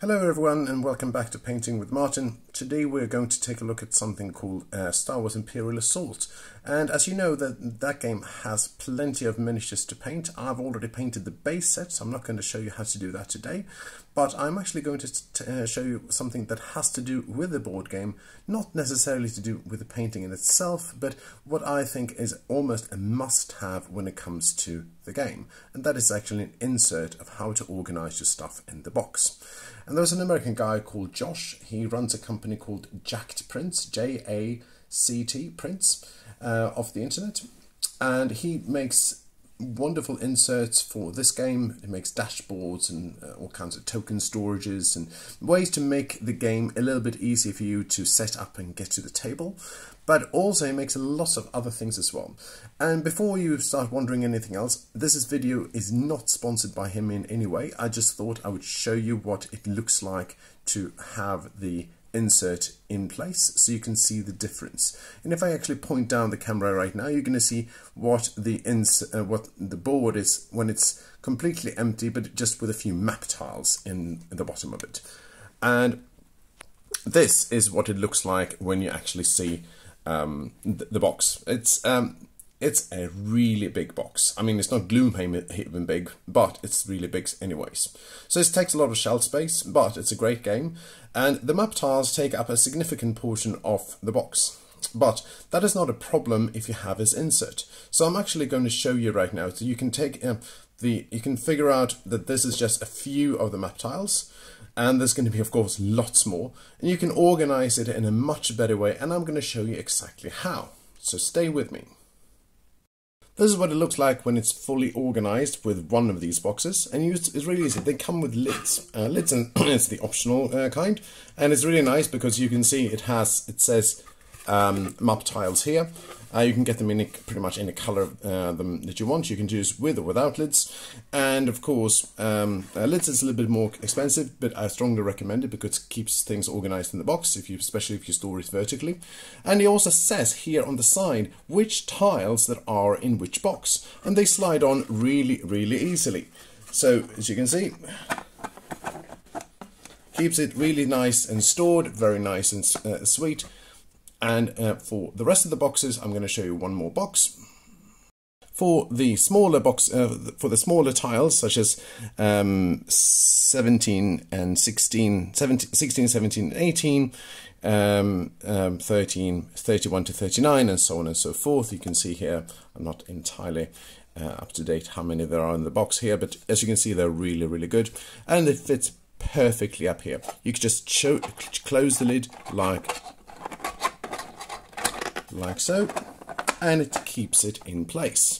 Hello everyone and welcome back to Painting with Martin. Today we're going to take a look at something called Star Wars Imperial Assault. And as you know, that game has plenty of miniatures to paint. I've already painted the base set, so I'm not going to show you how to do that today. But I'm actually going to show you something that has to do with the board game, not necessarily to do with the painting in itself, but what I think is almost a must-have when it comes to the game. And that is actually an insert of how to organize your stuff in the box. And there's an American guy called Josh. He runs a company called Jact Prints, J-A-C-T Prints, off the internet. And he makes wonderful inserts for this game. He makes dashboards and all kinds of token storages and ways to make the game a little bit easier for you to set up and get to the table. But also he makes a lot of other things as well. And before you start wondering anything else, this video is not sponsored by him in any way. I just thought I would show you what it looks like to have the insert in place so you can see the difference. And if I actually point down the camera right now, you're going to see what the board is when it's completely empty, but just with a few map tiles in the bottom of it. And this is what it looks like when you actually see the box. It's a really big box. I mean, it's not Gloomhaven big, but it's really big anyways. So it takes a lot of shelf space, but it's a great game. And the map tiles take up a significant portion of the box. But that is not a problem if you have this insert. So I'm actually going to show you right now. So you can take you can figure out that this is just a few of the map tiles. And there's going to be, of course, lots more. And you can organize it in a much better way. And I'm going to show you exactly how. So stay with me. This is what it looks like when it's fully organized with one of these boxes. And it's really easy. They come with lids. Lids, and it's the optional kind. And it's really nice because you can see it says map tiles here. You can get them in pretty much any color that you want. You can choose with or without lids. And of course, lids is a little bit more expensive, but I strongly recommend it because it keeps things organized in the box, especially if you store it vertically. And it also says here on the side which tiles that are in which box. And they slide on really, really easily. So as you can see, keeps it really nice and stored, very nice and sweet. And for the rest of the boxes, I'm going to show you one more box. For the smaller for the smaller tiles, such as 17 and 16, 16, 17, and 18, 13, 31 to 39, and so on and so forth. You can see here, I'm not entirely up to date how many there are in the box here, but as you can see, they're really, really good. And it fits perfectly up here. You can just close the lid like so, and it keeps it in place.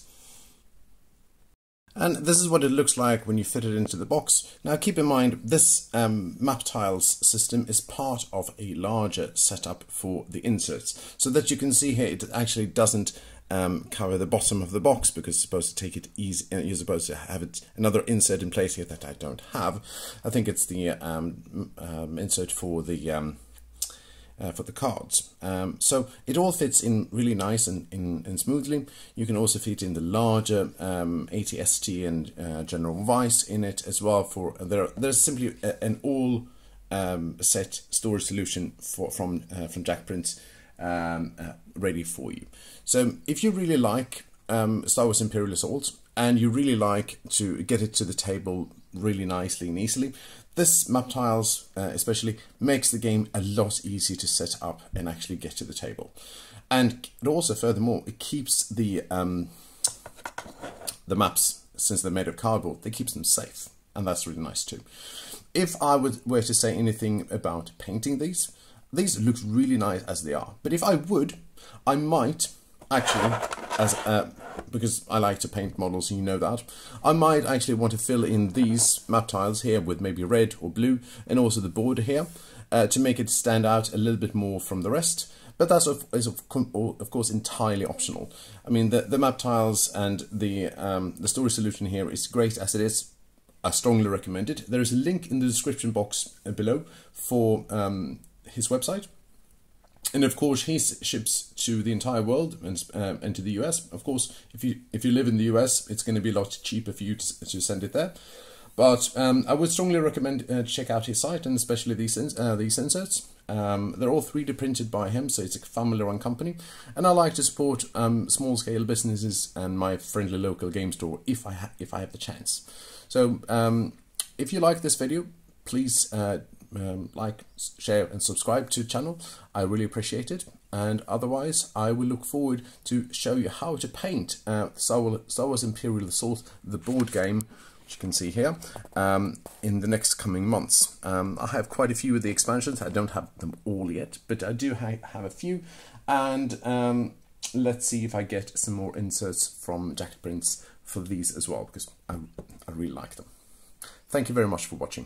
And this is what it looks like when you fit it into the box. Now keep in mind, this map tiles system is part of a larger setup for the inserts. So that you can see here, it actually doesn't cover the bottom of the box because it's supposed to take it easy. You're supposed to have another insert in place here that I don't have. I think it's the insert for the cards. So it all fits in really nice and smoothly. You can also fit in the larger ATST and General Vice in it as well. There's simply an all set storage solution from Jact Prints ready for you. So if you really like Star Wars Imperial Assault and you really like to get it to the table really nicely and easily, this map tiles especially makes the game a lot easier to set up and actually get to the table. And it also, furthermore, it keeps the maps, since they're made of cardboard, it keeps them safe, and that's really nice too. If I were to say anything about painting these look really nice as they are. But if I might actually, because I like to paint models, you know that, I might actually want to fill in these map tiles here with maybe red or blue, and also the border here, to make it stand out a little bit more from the rest. But that's of course entirely optional. I mean, the map tiles and the storage solution here is great as it is. I strongly recommend it. There is a link in the description box below for his website. And of course, he ships to the entire world and to the US. Of course, if you live in the US, it's going to be a lot cheaper for you to send it there. But I would strongly recommend check out his site, and especially these inserts. They're all 3D printed by him, so it's a family-run company. And I like to support small-scale businesses and my friendly local game store if I have the chance. So if you like this video, please like, share and subscribe to the channel. I really appreciate it. And otherwise, I will look forward to show you how to paint Star Wars Imperial Assault, the board game, which you can see here, in the next coming months. I have quite a few of the expansions. I don't have them all yet, but I do have a few. And let's see if I get some more inserts from Jact prints for these as well, because I really like them. Thank you very much for watching.